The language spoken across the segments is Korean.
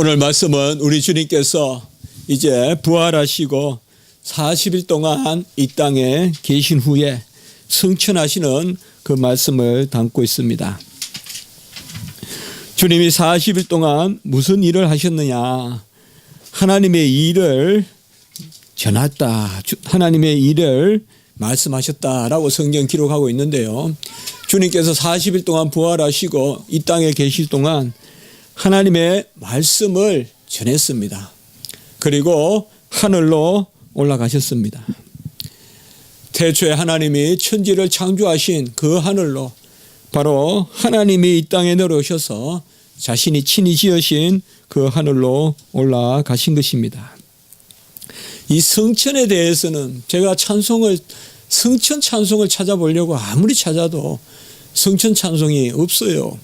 오늘 말씀은 우리 주님께서 이제 부활하시고 40일 동안 이 땅에 계신 후에 승천하시는 그 말씀을 담고 있습니다. 주님이 40일 동안 무슨 일을 하셨느냐? 하나님의 일을 전했다. 하나님의 일을 말씀하셨다라고 성경 기록하고 있는데요. 주님께서 40일 동안 부활하시고 이 땅에 계실 동안 하나님의 말씀을 전했습니다. 그리고 하늘로 올라가셨습니다. 태초에 하나님이 천지를 창조하신 그 하늘로 바로 하나님이 이 땅에 내려오셔서 자신이 친히 지으신 그 하늘로 올라가신 것입니다. 이 성천에 대해서는 제가 성천 찬송을 찾아보려고 아무리 찾아도 성천 찬송이 없어요.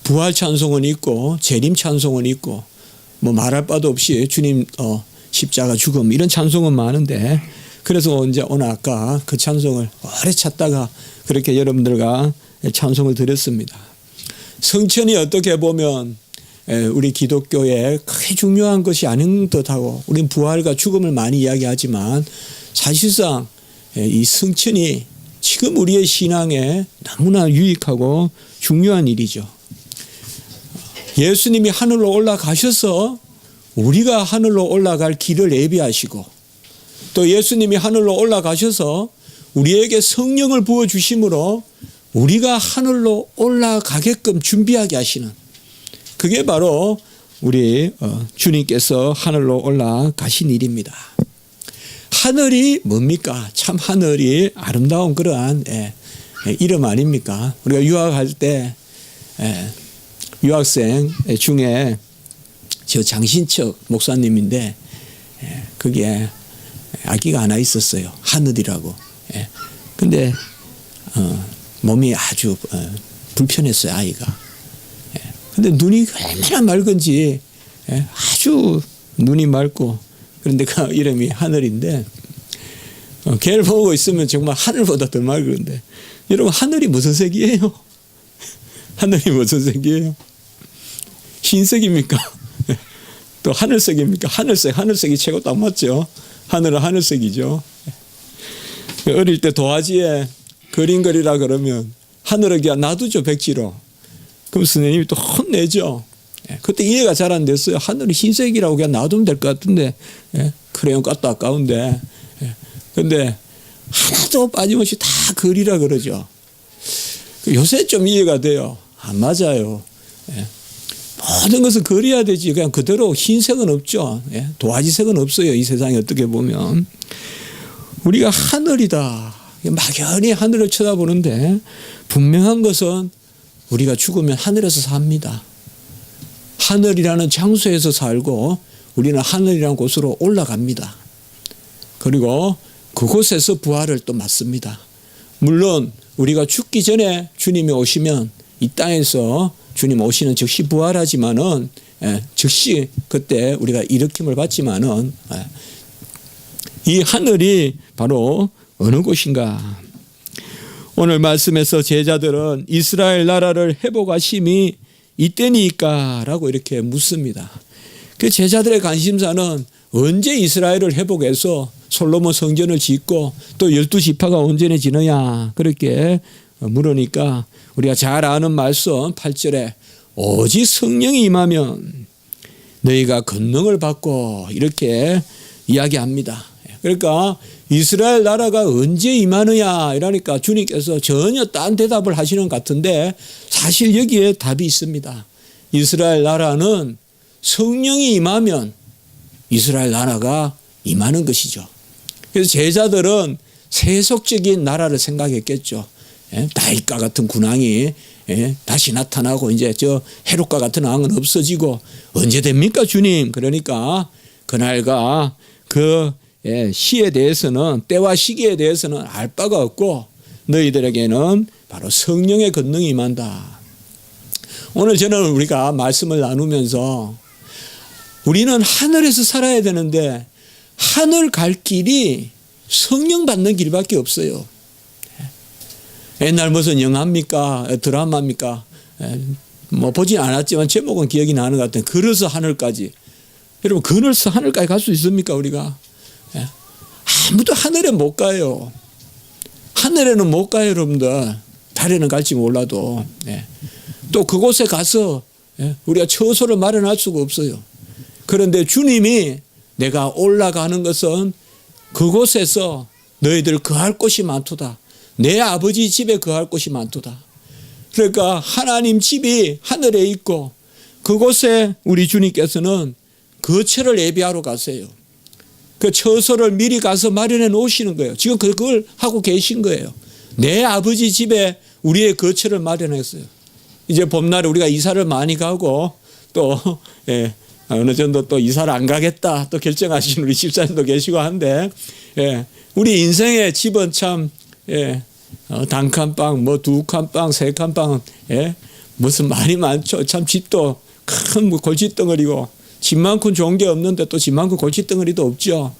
부활 찬송은 있고 재림 찬송은 있고 뭐 말할 바도 없이 주님 십자가 죽음 이런 찬송은 많은데, 그래서 이제 오늘 아까 그 찬송을 오래 찾다가 그렇게 여러분들과 찬송을 드렸습니다. 성천이 어떻게 보면 우리 기독교에 크게 중요한 것이 아닌 듯하고 우리는 부활과 죽음을 많이 이야기하지만 사실상 이 성천이 지금 우리의 신앙에 너무나 유익하고 중요한 일이죠. 예수님이 하늘로 올라가셔서 우리가 하늘로 올라갈 길을 예비하시고, 또 예수님이 하늘로 올라가셔서 우리에게 성령을 부어주심으로 우리가 하늘로 올라가게끔 준비하게 하시는, 그게 바로 우리 주님께서 하늘로 올라가신 일입니다. 하늘이 뭡니까? 참 하늘이 아름다운 그러한 이름 아닙니까? 우리가 유학할 때 유학생 중에 저 장신척 목사님인데 그게 아기가 하나 있었어요. 하늘이라고. 근데 몸이 아주 불편했어요, 아이가. 근데 눈이 얼마나 맑은지 아주 눈이 맑고, 그런데 그 이름이 하늘인데 걔를 보고 있으면 정말 하늘보다 더 맑은데, 여러분 하늘이 무슨 색이에요? 하늘이 무슨 색이에요? 흰색입니까? 또 하늘색입니까? 하늘색이 최고 딱 맞죠? 하늘은 하늘색이죠. 어릴 때 도화지에 그림 그리라 그러면 하늘을 그냥 놔두죠, 백지로. 그럼 선생님이 또 혼내죠. 그때 이해가 잘 안 됐어요. 하늘이 흰색이라고 그냥 놔두면 될 것 같은데, 크레용 값도 아까운데. 근데 하나도 빠짐없이 다 그리라 그러죠. 요새 좀 이해가 돼요. 안 맞아요. 모든 것을 그려야 되지. 그냥 그대로 흰색은 없죠. 도화지색은 없어요. 이 세상에 어떻게 보면. 우리가 하늘이다. 막연히 하늘을 쳐다보는데 분명한 것은 우리가 죽으면 하늘에서 삽니다. 하늘이라는 장소에서 살고 우리는 하늘이라는 곳으로 올라갑니다. 그리고 그곳에서 부활을 또 맞습니다. 물론 우리가 죽기 전에 주님이 오시면 이 땅에서 주님 오시는 즉시 부활하지만은 즉시 그때 우리가 일으킴을 받지만은 이 하늘이 바로 어느 곳인가? 오늘 말씀에서 제자들은 이스라엘 나라를 회복하심이 이때니까 라고 이렇게 묻습니다. 그 제자들의 관심사는 언제 이스라엘을 회복해서 솔로몬 성전을 짓고 또 12지파가 온전해지느냐, 그렇게 물으니까 우리가 잘 아는 말씀 8절에 오직 성령이 임하면 너희가 권능을 받고 이렇게 이야기합니다. 그러니까 이스라엘 나라가 언제 임하느냐 이러니까 주님께서 전혀 딴 대답을 하시는 것 같은데 사실 여기에 답이 있습니다. 이스라엘 나라는 성령이 임하면 이스라엘 나라가 임하는 것이죠. 그래서 제자들은 세속적인 나라를 생각했겠죠. 다윗과 같은 군왕이 다시 나타나고 이제 저 헤롯과 같은 왕은 없어지고 언제 됩니까 주님? 그러니까 그날과 그 시에 대해서는, 때와 시기에 대해서는 알 바가 없고 너희들에게는 바로 성령의 권능이 임한다. 오늘 저는 우리가 말씀을 나누면서 우리는 하늘에서 살아야 되는데 하늘 갈 길이 성령 받는 길밖에 없어요. 옛날 무슨 영화입니까? 드라마입니까? 뭐 보진 않았지만 제목은 기억이 나는 것 같아요. 걸어서 하늘까지. 여러분 걸어서 하늘까지 갈 수 있습니까 우리가? 예. 아무도 하늘에 못 가요. 하늘에는 못 가요 여러분들. 달에는 갈지 몰라도. 예. 또 그곳에 가서 우리가 처소를 마련할 수가 없어요. 그런데 주님이 내가 올라가는 것은 그곳에서 너희들 거할 곳이 많도다. 내 아버지 집에 거할 곳이 많도다. 그러니까 하나님 집이 하늘에 있고 그곳에 우리 주님께서는 거처를 예비하러 가세요. 그 처소를 미리 가서 마련해 놓으시는 거예요. 지금 그걸 하고 계신 거예요. 내 아버지 집에 우리의 거처를 마련했어요. 이제 봄날에 우리가 이사를 많이 가고 또 어느 정도 또 이사를 안 가겠다 또 결정하신 우리 집사님도 계시고 한데 우리 인생의 집은 참 단칸방 뭐 두 칸방 세 칸방 무슨 말이 많죠. 참 집도 큰 골칫덩어리고 집만큼 좋은 게 없는데 또 집만큼 골칫덩어리도 없죠.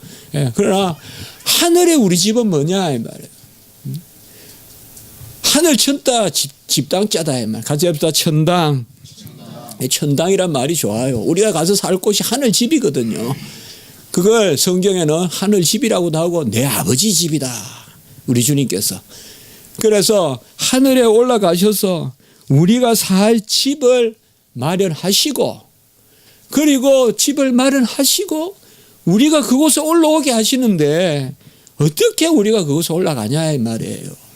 그러나 하늘에 우리 집은 뭐냐 이 말이에요. 하늘 천다 집당 짜다 이 말. 같이 합시다. 천당. 천당이란 말이 좋아요. 우리가 가서 살 곳이 하늘 집이거든요. 그걸 성경에는 하늘 집이라고도 하고 내 아버지 집이다. 우리 주님께서. 그래서 하늘에 올라가셔서 우리가 살 집을 마련하시고 그리고 집을 마련하시고 우리가 그곳에 올라오게 하시는데 어떻게 우리가 그곳에 올라가냐 이 말이에요.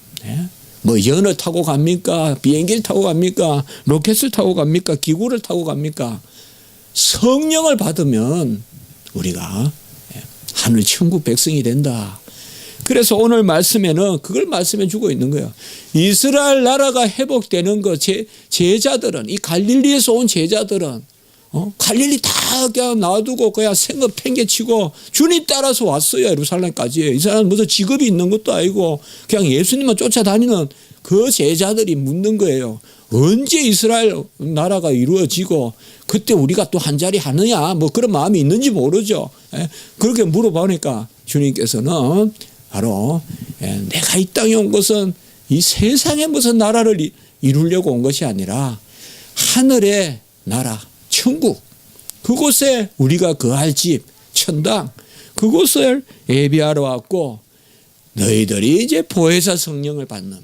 뭐 연어 타고 갑니까? 비행기를 타고 갑니까? 로켓을 타고 갑니까? 기구를 타고 갑니까? 성령을 받으면 우리가 하늘 천국 백성이 된다. 그래서 오늘 말씀에는 그걸 말씀해 주고 있는 거예요. 이스라엘 나라가 회복되는 거 제자들은 이 갈릴리에서 온 제자들은 갈릴리 다 그냥 놔두고 그냥 생업 팽개치고 주님 따라서 왔어요. 예루살렘까지. 이 사람은 무슨 직업이 있는 것도 아니고 그냥 예수님만 쫓아다니는 그 제자들이 묻는 거예요. 언제 이스라엘 나라가 이루어지고 그때 우리가 또 한 자리 하느냐 뭐 그런 마음이 있는지 모르죠. 그렇게 물어보니까 주님께서는 바로 내가 이 땅에 온 것은 이 세상의 무슨 나라를 이루려고 온 것이 아니라 하늘의 나라 천국 그곳에 우리가 거할 집 천당 그곳을 예비하러 왔고 너희들이 이제 보혜사 성령을 받는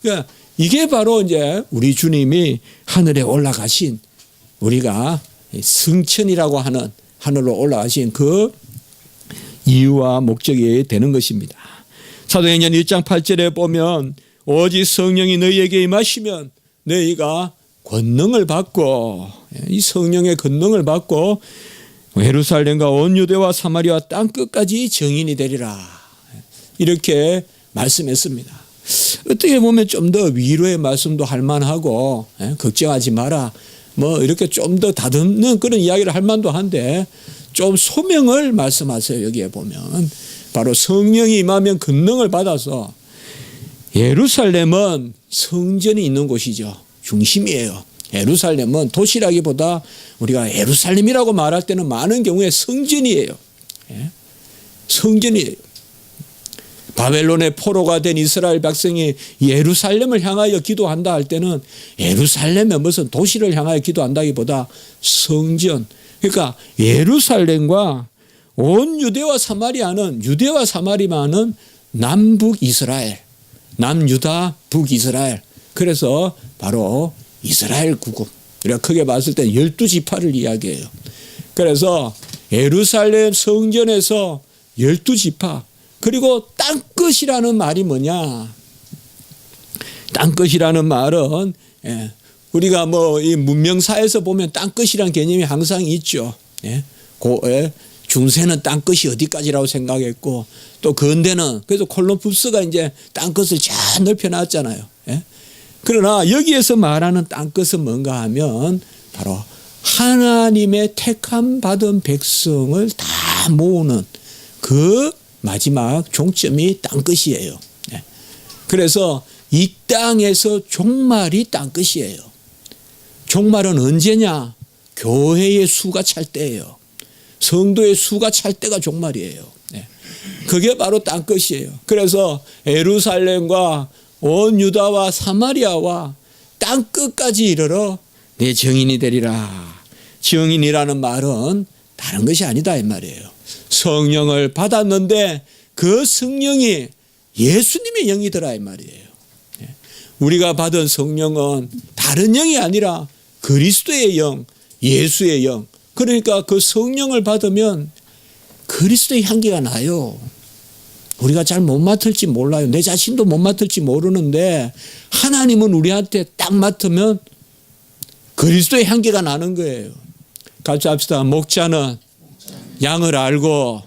그러니까 이게 바로 이제 우리 주님이 하늘에 올라가신 우리가 승천이라고 하는 하늘로 올라가신 그 이유와 목적이 되는 것입니다. 사도행전 1장 8절에 보면 오직 성령이 너희에게 임하시면 너희가 권능을 받고 이 성령의 권능을 받고 예루살렘과 온 유대와 사마리아 땅 끝까지 증인이 되리라 이렇게 말씀했습니다. 어떻게 보면 좀 더 위로의 말씀도 할 만하고 걱정하지 마라 뭐 이렇게 좀 더 다듬는 그런 이야기를 할 만도 한데 좀 소명을 말씀하세요. 여기에 보면 바로 성령이 임하면 권능을 받아서 예루살렘은 성전이 있는 곳이죠. 중심이에요. 예루살렘은 도시라기보다 우리가 예루살렘이라고 말할 때는 많은 경우에 성전이에요. 성전이에요. 바벨론의 포로가 된 이스라엘 백성이 예루살렘을 향하여 기도한다 할 때는 예루살렘의 무슨 도시를 향하여 기도한다기보다 성전. 그러니까 예루살렘과 온 유대와 사마리아는 유대와 사마리아는 남북 이스라엘, 남유다, 북이스라엘. 그래서 바로 이스라엘 국국. 우리가 크게 봤을 때 12지파를 이야기해요. 그래서 예루살렘 성전에서 12지파. 그리고 땅끝이라는 말이 뭐냐? 땅끝이라는 말은 우리가 뭐 이 문명사에서 보면 땅끝이라는 개념이 항상 있죠. 중세는 땅끝이 어디까지라고 생각했고 또 근대는 그래서 콜럼부스가 이제 땅끝을 잘 넓혀놨잖아요. 그러나 여기에서 말하는 땅끝은 뭔가 하면 바로 하나님의 택함 받은 백성을 다 모으는 그 마지막 종점이 땅끝이에요. 그래서 이 땅에서 종말이 땅끝이에요. 종말은 언제냐? 교회의 수가 찰 때예요. 성도의 수가 찰 때가 종말이에요. 그게 바로 땅끝이에요. 그래서 예루살렘과 온 유다와 사마리아와 땅끝까지 이르러 내 증인이 되리라. 증인이라는 말은 다른 것이 아니다 이 말이에요. 성령을 받았는데 그 성령이 예수님의 영이더라 이 말이에요. 우리가 받은 성령은 다른 영이 아니라 그리스도의 영, 예수의 영. 그러니까 그 성령을 받으면 그리스도의 향기가 나요. 우리가 잘 못 맡을지 몰라요. 내 자신도 못 맡을지 모르는데 하나님은 우리한테 딱 맡으면 그리스도의 향기가 나는 거예요. 같이 합시다. 목자는 양을 알고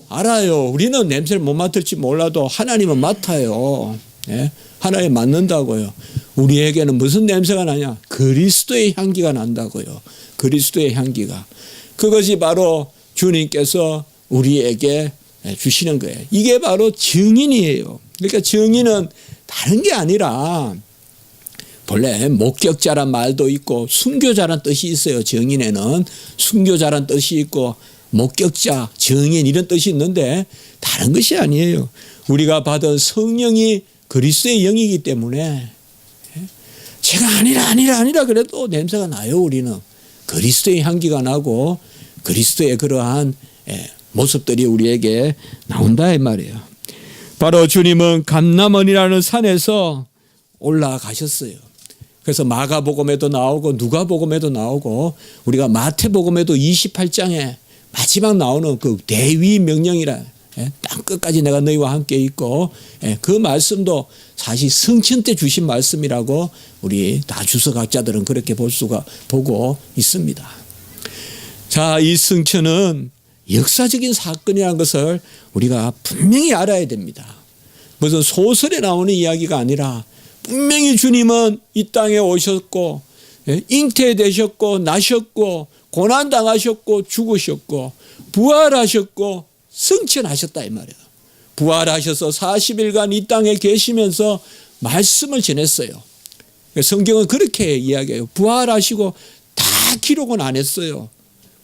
알아요. 우리는 냄새를 못 맡을지 몰라도 하나님은 맡아요. 예? 하나님 맡는다고요. 우리에게는 무슨 냄새가 나냐? 그리스도의 향기가 난다고요. 그리스도의 향기가. 그것이 바로 주님께서 우리에게 주시는 거예요. 이게 바로 증인이에요. 그러니까 증인은 다른 게 아니라 본래 목격자란 말도 있고 순교자란 뜻이 있어요. 증인에는 순교자란 뜻이 있고 목격자, 증인 이런 뜻이 있는데 다른 것이 아니에요. 우리가 받은 성령이 그리스도의 영이기 때문에 제가 아니라 그래도 냄새가 나요. 우리는 그리스도의 향기가 나고 그리스도의 그러한 모습들이 우리에게 나온다 이 말이에요. 바로 주님은 감람원이라는 산에서 올라가셨어요. 그래서 마가복음에도 나오고 누가복음에도 나오고 우리가 마태복음에도 28장에 마지막 나오는 그 대위 명령이라 땅 끝까지 내가 너희와 함께 있고 그 말씀도 사실 성천 때 주신 말씀이라고 우리 다주석학자들은 그렇게 보고 있습니다. 자, 이 성천은 역사적인 사건이라는 것을 우리가 분명히 알아야 됩니다. 무슨 소설에 나오는 이야기가 아니라 분명히 주님은 이 땅에 오셨고 잉태되셨고 나셨고 고난당하셨고 죽으셨고 부활하셨고 승천하셨다 이 말이에요. 부활하셔서 40일간 이 땅에 계시면서 말씀을 전했어요. 성경은 그렇게 이야기해요. 부활하시고 다 기록은 안 했어요.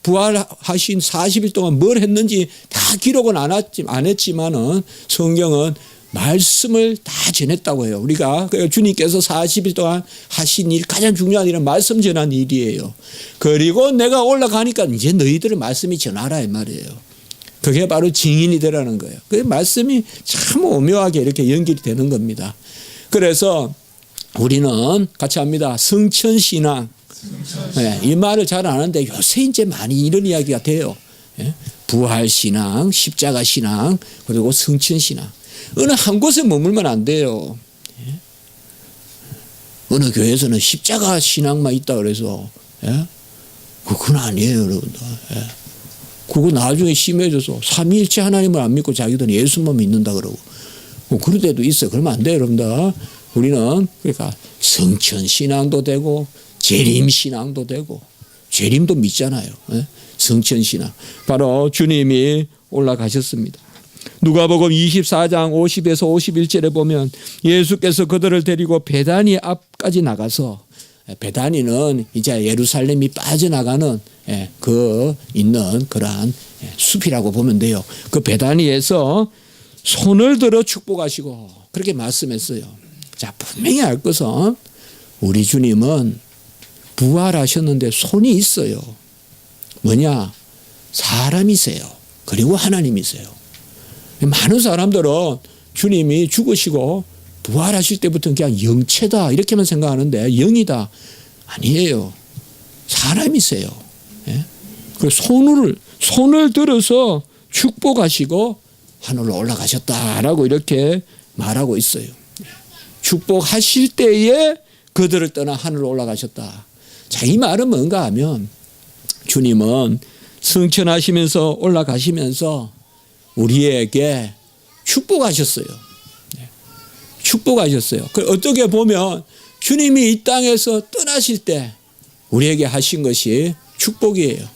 부활하신 40일 동안 뭘 했는지 다 기록은 안 했지만은 성경은 말씀을 다 전했다고 해요. 우리가 주님께서 40일 동안 하신 일, 가장 중요한 일은 말씀 전한 일이에요. 그리고 내가 올라가니까 이제 너희들은 말씀이 전하라 이 말이에요. 그게 바로 증인이 되라는 거예요. 그 말씀이 참 오묘하게 이렇게 연결이 되는 겁니다. 그래서 우리는 같이 합니다. 성천신앙. 네, 이 말을 잘 아는데 요새 이제 많이 이런 이야기가 돼요. 부활신앙, 십자가신앙, 그리고 성천신앙. 어느 한 곳에 머물면 안 돼요. 어느 교회에서는 십자가 신앙만 있다 그래서 그건 아니에요, 여러분들. 그거 나중에 심해져서 삼위일체 하나님을 안 믿고 자기들은 예수만 믿는다 그러고 그런 데도 있어요. 그러면 안 돼요, 여러분들. 우리는 그러니까 성천신앙도 되고 재림신앙도 되고 재림도 믿잖아요. 성천신앙. 바로 주님이 올라가셨습니다. 누가복음 24장 50에서 51절에 보면 예수께서 그들을 데리고 베다니 앞까지 나가서 베다니는 이제 예루살렘이 빠져나가는 그 있는 그러한 숲이라고 보면 돼요. 그 베다니에서 손을 들어 축복하시고 그렇게 말씀했어요. 자, 분명히 알 것은 우리 주님은 부활하셨는데 손이 있어요. 뭐냐? 사람이세요. 그리고 하나님이세요. 많은 사람들은 주님이 죽으시고 부활하실 때부터 그냥 영체다 이렇게만 생각하는데 영이다. 아니에요. 사람이세요. 그 손을 들어서 축복하시고 하늘로 올라가셨다라고 이렇게 말하고 있어요. 축복하실 때에 그들을 떠나 하늘로 올라가셨다. 자, 이 말은 뭔가 하면 주님은 승천하시면서 올라가시면서 우리에게 축복하셨어요. 축복하셨어요. 어떻게 보면 주님이 이 땅에서 떠나실 때 우리에게 하신 것이 축복이에요.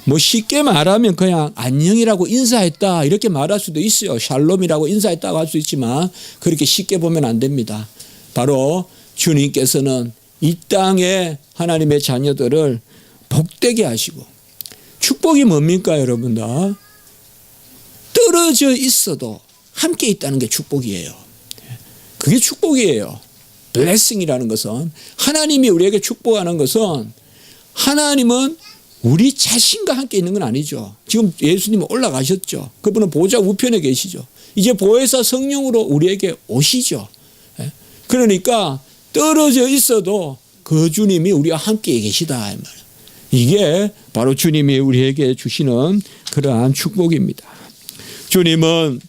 뭐 쉽게 말하면 그냥 안녕이라고 인사했다 이렇게 말할 수도 있어요. 샬롬이라고 인사했다고 할 수 있지만 그렇게 쉽게 보면 안 됩니다. 바로 주님께서는 이 땅에 하나님의 자녀들을 복되게 하시고 축복이 뭡니까 여러분들? 떨어져 있어도 함께 있다는 게 축복이에요. 그게 축복이에요. blessing이라는 것은 하나님이 우리에게 축복하는 것은 하나님은 우리 자신과 함께 있는 건 아니죠. 지금 예수님은 올라가셨죠. 그분은 보좌 우편에 계시죠. 이제 보혜사 성령으로 우리에게 오시죠. 그러니까 떨어져 있어도 그 주님이 우리와 함께 계시다. 이게 바로 주님이 우리에게 주시는 그러한 축복입니다. 주님은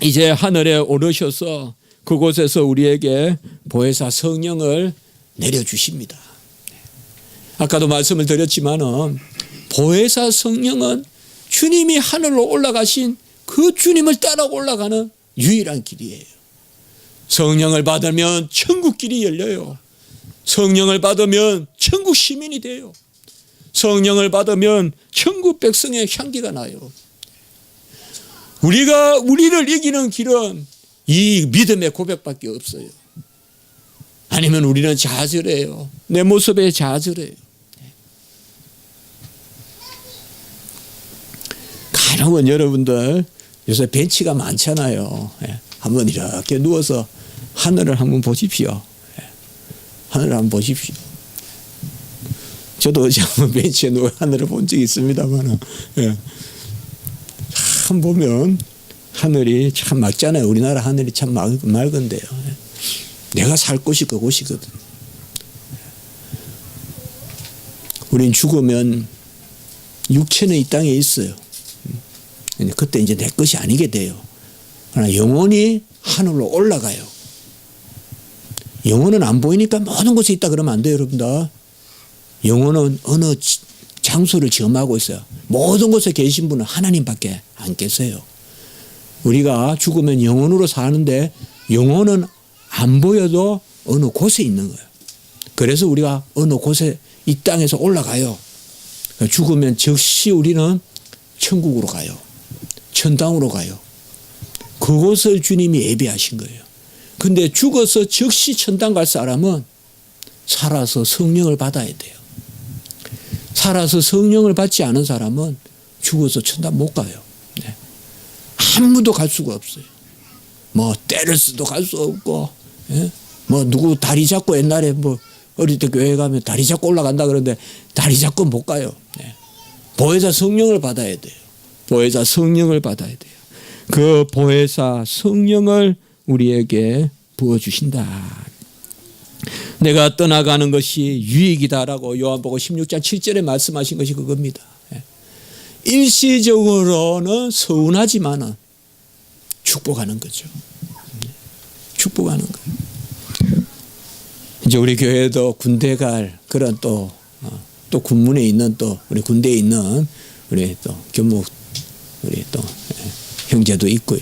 이제 하늘에 오르셔서 그곳에서 우리에게 보혜사 성령을 내려주십니다. 아까도 말씀을 드렸지만은 보혜사 성령은 주님이 하늘로 올라가신 그 주님을 따라 올라가는 유일한 길이에요. 성령을 받으면 천국 길이 열려요. 성령을 받으면 천국 시민이 돼요. 성령을 받으면 천국 백성의 향기가 나요. 우리를 이기는 길은 이 믿음의 고백밖에 없어요. 아니면 우리는 좌절해요. 내 모습에 좌절해요. 가능은 여러분들 요새 벤치가 많잖아요. 한번 이렇게 누워서 하늘을 한번 보십시오. 하늘을 한번 보십시오. 저도 어제 한번 벤치에 누워 하늘을 본 적이 있습니다만 참 보면 하늘이 참 맑잖아요. 우리나라 하늘이 참 맑은데요. 내가 살 곳이 그곳이거든. 우린 죽으면 육체는 이 땅에 있어요. 그때 이제 내 것이 아니게 돼요. 그러나 영혼이 하늘로 올라가요. 영혼은 안 보이니까 모든 곳에 있다 그러면 안 돼요, 여러분들. 영혼은 어느 장소를 점하고 있어요. 모든 곳에 계신 분은 하나님밖에 안 계세요. 우리가 죽으면 영혼으로 사는데 영혼은 안 보여도 어느 곳에 있는 거예요. 그래서 우리가 어느 곳에 이 땅에서 올라가요. 죽으면 즉시 우리는 천국으로 가요. 천당으로 가요. 그곳을 주님이 예비하신 거예요. 근데 죽어서 즉시 천당 갈 사람은 살아서 성령을 받아야 돼요. 살아서 성령을 받지 않은 사람은 죽어서 천당 못 가요. 네. 아무도 갈 수가 없어요. 뭐 때려서도 갈 수 없고, 뭐 누구 다리 잡고 옛날에 뭐 어릴 때 교회 가면 다리 잡고 올라간다 그러는데 다리 잡고 못 가요. 네. 보혜사 성령을 받아야 돼요. 보혜사 성령을 받아야 돼요. 그 보혜사 성령을 우리에게 부어주신다. 내가 떠나가는 것이 유익이다라고 요한복음 16장 7절에 말씀하신 것이 그겁니다. 일시적으로는 서운하지만은 축복하는 거죠. 축복하는 거예요. 이제 우리 교회도 군대 갈 그런 또 군문에 있는 또 우리 군대에 있는 우리 또 교목 우리 또 형제도 있고요.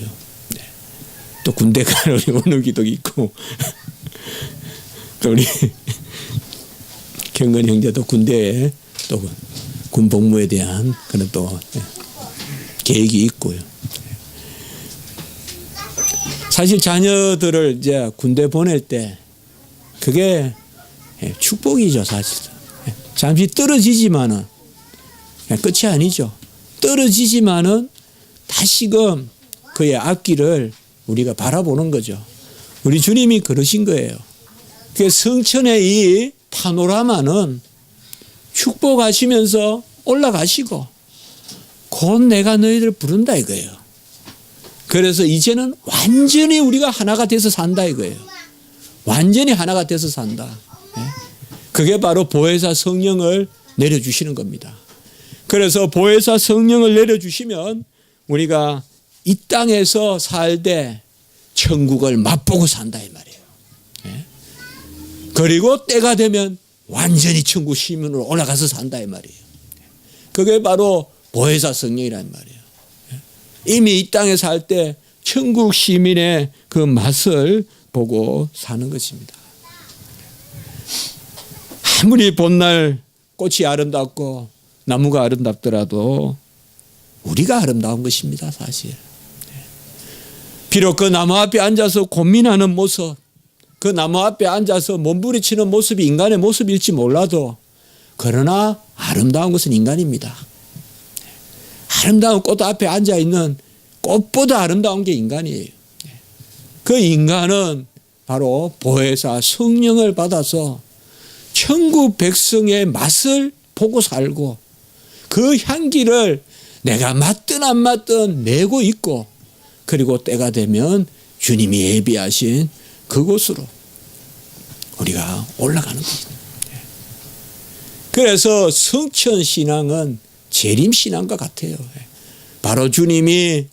또 군대 갈 우리 원욱이도 있고 또 우리 경건 형제도 군대에 또 군 복무에 대한 그런 또 계획이 있고요. 사실 자녀들을 이제 군대 보낼 때 그게 축복이죠, 사실. 잠시 떨어지지만은 끝이 아니죠. 떨어지지만은 다시금 그의 앞길을 우리가 바라보는 거죠. 우리 주님이 그러신 거예요. 그 성천의 이 파노라마는 축복하시면서 올라가시고 곧 내가 너희들 부른다 이거예요. 그래서 이제는 완전히 우리가 하나가 돼서 산다 이거예요. 완전히 하나가 돼서 산다. 그게 바로 보혜사 성령을 내려주시는 겁니다. 그래서 보혜사 성령을 내려주시면 우리가 이 땅에서 살되 천국을 맛보고 산다 이 말이에요. 그리고 때가 되면 완전히 천국 시민으로 올라가서 산다 이 말이에요. 그게 바로 보혜사 성령이란 말이에요. 이미 이 땅에 살 때 천국 시민의 그 맛을 보고 사는 것입니다. 아무리 봄날 꽃이 아름답고 나무가 아름답더라도 우리가 아름다운 것입니다, 사실. 비록 그 나무 앞에 앉아서 고민하는 모습, 그 나무 앞에 앉아서 몸부리치는 모습이 인간의 모습일지 몰라도 그러나 아름다운 것은 인간입니다. 아름다운 꽃 앞에 앉아있는 꽃보다 아름다운 게 인간이에요. 그 인간은 바로 보혜사 성령을 받아서 천국 백성의 맛을 보고 살고 그 향기를 내가 맡든 안 맡든 내고 있고 그리고 때가 되면 주님이 예비하신 그곳으로 우리가 올라가는 것입니다. 그래서 성천신앙은 재림신앙과 같아요. 바로 주님이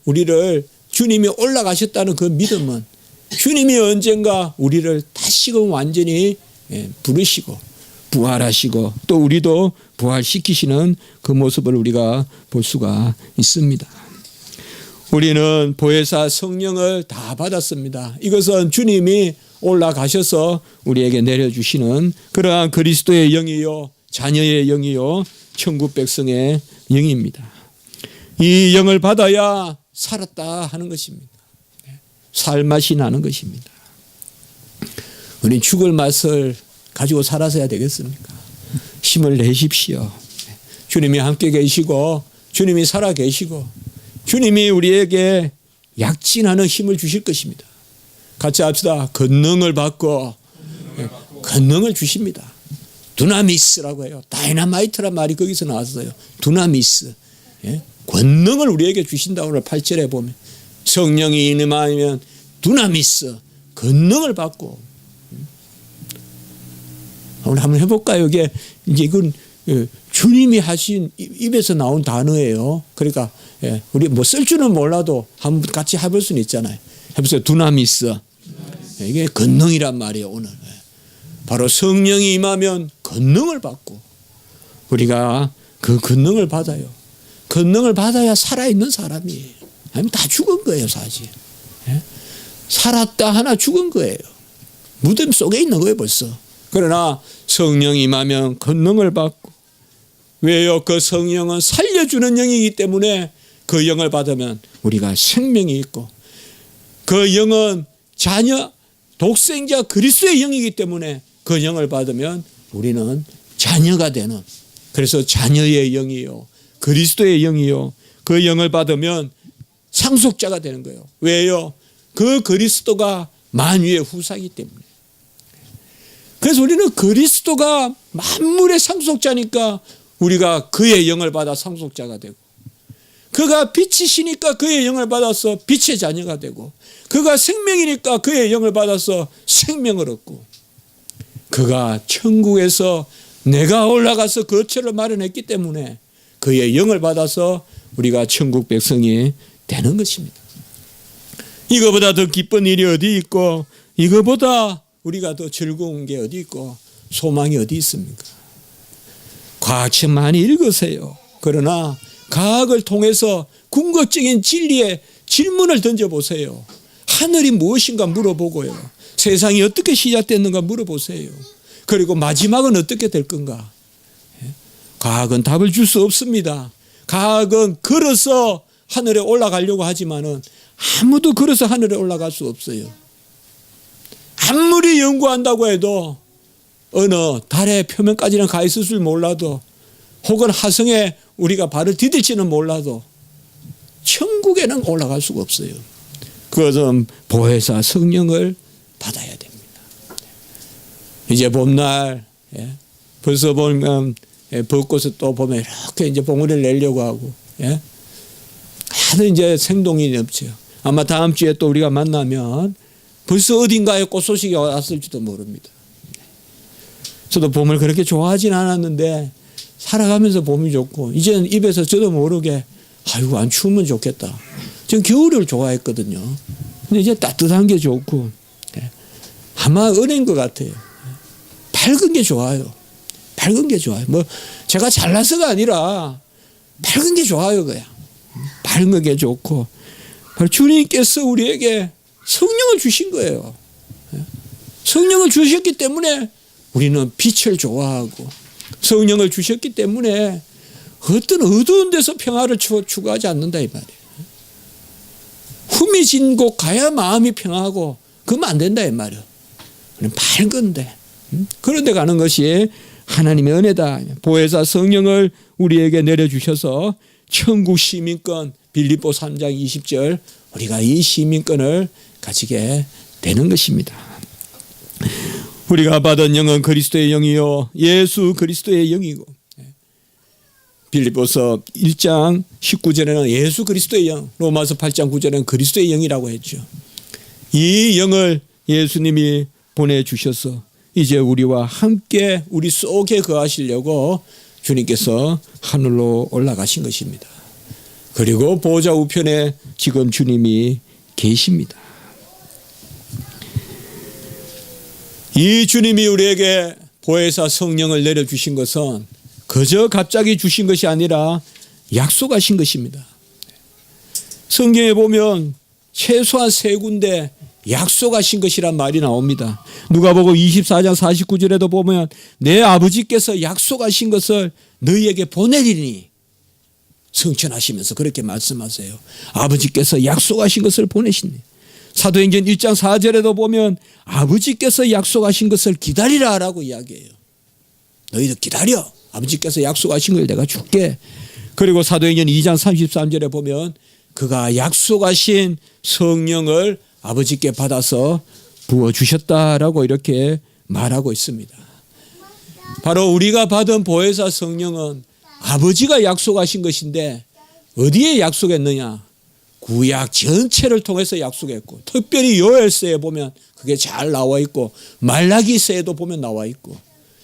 올라가셨다는 그 믿음은 주님이 언젠가 우리를 다시금 완전히 부르시고 부활하시고 또 우리도 부활시키시는 그 모습을 우리가 볼 수가 있습니다. 우리는 보혜사 성령을 다 받았습니다. 이것은 주님이 올라가셔서 우리에게 내려주시는 그러한 그리스도의 영이요 자녀의 영이요 천국 백성의 영입니다. 이 영을 받아야 살았다 하는 것입니다. 살맛이 나는 것입니다. 우리 죽을 맛을 가지고 살아서야 되겠습니까? 힘을 내십시오. 주님이 함께 계시고 주님이 살아 계시고 주님이 우리에게 약진하는 힘을 주실 것입니다. 같이 합시다. 권능을 받고 권능을 주십니다. 두나미스라고 해요. 다이나마이트란 말이 거기서 나왔어요. 두나미스. 권능을 우리에게 주신다고 오늘 8절에 보면 성령이 임하면 두나미스 권능을 받고 오늘 한번 해볼까요? 이게 이제 이건 주님이 하신 입에서 나온 단어예요. 그러니까 우리 뭐 쓸 줄은 몰라도 한번 같이 해볼 수는 있잖아요. 해보세요. 두나미스. 이게 권능이란 말이에요. 오늘 바로 성령이 임하면 권능을 받고 우리가 그 권능을 받아요. 권능을 받아야 살아있는 사람이에요. 아니면 다 죽은 거예요, 사실. 살았다 하나 죽은 거예요. 무덤 속에 있는 거예요, 벌써. 그러나 성령이 임하면 권능을 받고 왜요? 그 성령은 살려주는 영이기 때문에 그 영을 받으면 우리가 생명이 있고 그 영은 자녀, 독생자 그리스도의 영이기 때문에 그 영을 받으면 우리는 자녀가 되는 그래서 자녀의 영이요. 그리스도의 영이요. 그 영을 받으면 상속자가 되는 거예요. 왜요? 그 그리스도가 만유의 후사이기 때문에. 그래서 우리는 그리스도가 만물의 상속자니까 우리가 그의 영을 받아 상속자가 되고 그가 빛이시니까 그의 영을 받아서 빛의 자녀가 되고 그가 생명이니까 그의 영을 받아서 생명을 얻고 그가 천국에서 내가 올라가서 거처를 마련했기 때문에 그의 영을 받아서 우리가 천국 백성이 되는 것입니다. 이거보다 더 기쁜 일이 어디 있고 이거보다 우리가 더 즐거운 게 어디 있고 소망이 어디 있습니까? 과학책 많이 읽으세요. 그러나 과학을 통해서 궁극적인 진리에 질문을 던져보세요. 하늘이 무엇인가 물어보고요. 세상이 어떻게 시작됐는가 물어보세요. 그리고 마지막은 어떻게 될 건가? 과학은 답을 줄 수 없습니다. 과학은 걸어서 하늘에 올라가려고 하지만은 아무도 걸어서 하늘에 올라갈 수 없어요. 아무리 연구한다고 해도 어느 달의 표면까지는 가 있을 줄 몰라도 혹은 화성에 우리가 발을 디딜지는 몰라도 천국에는 올라갈 수가 없어요. 그것은 보혜사 성령을 받아야 됩니다. 이제 봄날 벌써 보면 벚꽃을 또 보면 이렇게 이제 봉우리를 내려고 하고 하도 이제 생동이 넘쳐요. 아마 다음 주에 또 우리가 만나면 벌써 어딘가에 꽃 소식이 왔을지도 모릅니다. 저도 봄을 그렇게 좋아하진 않았는데 살아가면서 봄이 좋고 이제는 입에서 저도 모르게 아이고 안 추우면 좋겠다. 전 겨울을 좋아했거든요. 근데 이제 따뜻한 게 좋고 아마 은혜인 것 같아요. 밝은 게 좋아요. 밝은 게 좋아요. 뭐 제가 잘나서가 아니라 밝은 게 좋아요. 그냥 밝은 게 좋고 바로 주님께서 우리에게 성령을 주신 거예요. 성령을 주셨기 때문에 우리는 빛을 좋아하고 성령을 주셨기 때문에 어떤 어두운 데서 평화를 추구하지 않는다 이 말이에요. 후미진 곳 가야 마음이 평화하고 그러면 안 된다 이 말이에요. 밝은데 그런 데 가는 것이 하나님의 은혜다. 보혜사 성령을 우리에게 내려주셔서 천국 시민권 빌립보 3장 20절 우리가 이 시민권을 가지게 되는 것입니다. 우리가 받은 영은 그리스도의 영이요 예수 그리스도의 영이고, 빌립보서 1장 19절에는 예수 그리스도의 영, 로마서 8장 9절에는 그리스도의 영이라고 했죠. 이 영을 예수님이 보내주셔서 이제 우리와 함께 우리 속에 거하시려고 주님께서 하늘로 올라가신 것입니다. 그리고 보좌 우편에 지금 주님이 계십니다. 이 주님이 우리에게 보혜사 성령을 내려주신 것은 그저 갑자기 주신 것이 아니라 약속하신 것입니다. 성경에 보면 최소한 3군데 약속하신 것이란 말이 나옵니다. 누가복음 24장 49절에도 보면 내 아버지께서 약속하신 것을 너희에게 보내리니 성천하시면서 그렇게 말씀하세요. 아버지께서 약속하신 것을 보내시니. 사도행전 1장 4절에도 보면 아버지께서 약속하신 것을 기다리라 라고 이야기해요. 너희들 기다려. 아버지께서 약속하신 걸 내가 줄게. 그리고 사도행전 2장 33절에 보면 그가 약속하신 성령을 아버지께 받아서 부어주셨다라고 이렇게 말하고 있습니다. 바로 우리가 받은 보혜사 성령은 아버지가 약속하신 것인데 어디에 약속했느냐? 구약 전체를 통해서 약속했고, 특별히 요엘서에 보면 그게 잘 나와 있고, 말라기서에도 보면 나와 있고,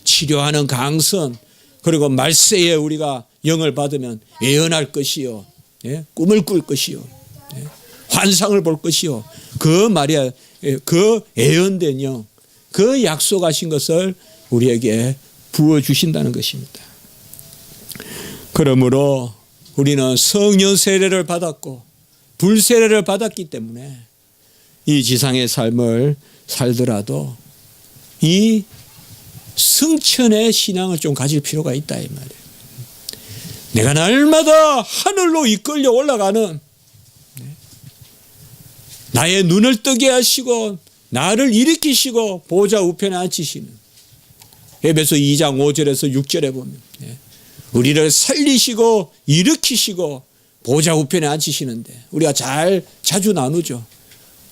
치료하는 강선, 그리고 말세에 우리가 영을 받으면 예언할 것이요, 꿈을 꿀 것이요, 환상을 볼 것이요, 그 말이야, 그 예언된 영, 그 약속하신 것을 우리에게 부어주신다는 것입니다. 그러므로 우리는 성령 세례를 받았고 불세례를 받았기 때문에 이 지상의 삶을 살더라도 이 성천의 신앙을 좀 가질 필요가 있다 이 말이에요. 내가 날마다 하늘로 이끌려 올라가는, 나의 눈을 뜨게 하시고 나를 일으키시고 보좌 우편에 앉히시는, 에베소 2장 5절에서 6절에 보면 우리를 살리시고 일으키시고 보좌 우편에 앉히시는데 우리가 자주 나누죠.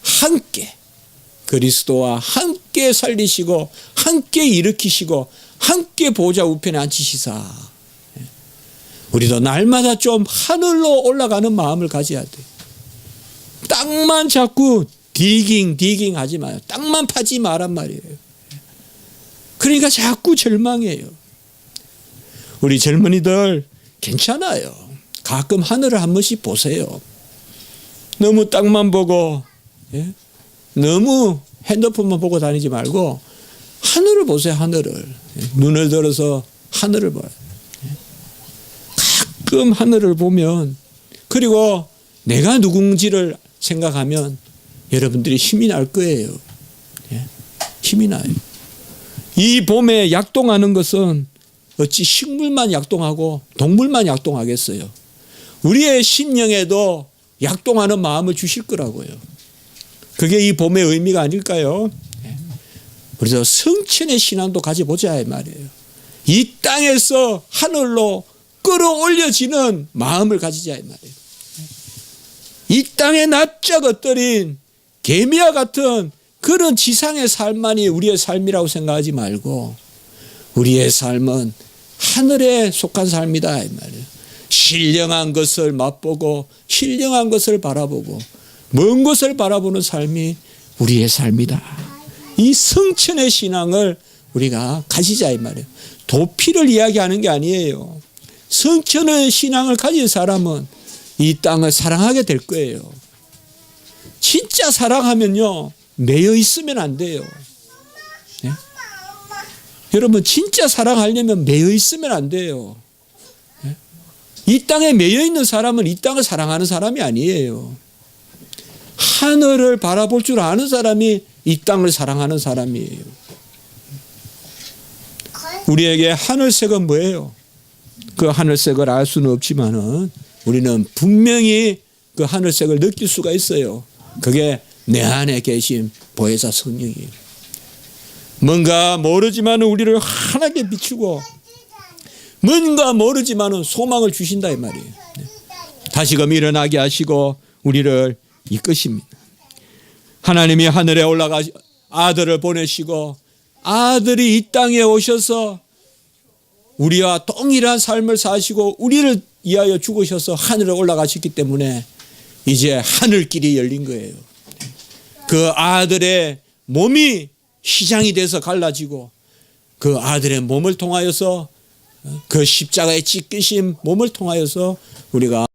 함께 그리스도와 함께 살리시고 함께 일으키시고 함께 보좌 우편에 앉히시사. 우리도 날마다 좀 하늘로 올라가는 마음을 가져야 돼. 땅만 자꾸 디깅 하지 마요. 땅만 파지 마란 말이에요. 그러니까 자꾸 절망해요. 우리 젊은이들 괜찮아요. 가끔 하늘을 한 번씩 보세요. 너무 땅만 보고, 너무 핸드폰만 보고 다니지 말고 하늘을 보세요. 하늘을. 눈을 들어서 하늘을 봐요. 가끔 하늘을 보면, 그리고 내가 누군지를 생각하면 여러분들이 힘이 날 거예요. 힘이 나요. 이 봄에 약동하는 것은 어찌 식물만 약동하고 동물만 약동하겠어요. 우리의 심령에도 약동하는 마음을 주실 거라고요. 그게 이 봄의 의미가 아닐까요? 그래서 성천의 신앙도 가져보자 이 말이에요. 이 땅에서 하늘로 끌어올려지는 마음을 가지자 이 말이에요. 이 땅에 납작 엎드린 개미와 같은 그런 지상의 삶만이 우리의 삶이라고 생각하지 말고 우리의 삶은 하늘에 속한 삶이다 이 말이에요. 신령한 것을 맛보고 신령한 것을 바라보고 먼 것을 바라보는 삶이 우리의 삶이다. 이 성천의 신앙을 우리가 가지자 이 말이에요. 도피를 이야기하는 게 아니에요. 성천의 신앙을 가진 사람은 이 땅을 사랑하게 될 거예요. 진짜 사랑하면요 매여 있으면 안 돼요. 네? 여러분 진짜 사랑하려면 매여 있으면 안 돼요. 네? 이 땅에 매여 있는 사람은 이 땅을 사랑하는 사람이 아니에요. 하늘을 바라볼 줄 아는 사람이 이 땅을 사랑하는 사람이에요. 우리에게 하늘색은 뭐예요? 그 하늘색을 알 수는 없지만은 우리는 분명히 그 하늘색을 느낄 수가 있어요. 그게 내 안에 계신 보혜사 성령이에요. 뭔가 모르지만 우리를 환하게 비추고 뭔가 모르지만 소망을 주신다 이 말이에요. 다시금 일어나게 하시고 우리를 이끄십니다. 하나님이 하늘에 올라가 아들을 보내시고 아들이 이 땅에 오셔서 우리와 동일한 삶을 사시고 우리를 위하여 죽으셔서 하늘에 올라가셨기 때문에 이제 하늘길이 열린 거예요. 그 아들의 몸이 휘장이 돼서 갈라지고 그 아들의 몸을 통하여서 그 십자가에 찢기신 몸을 통하여서 우리가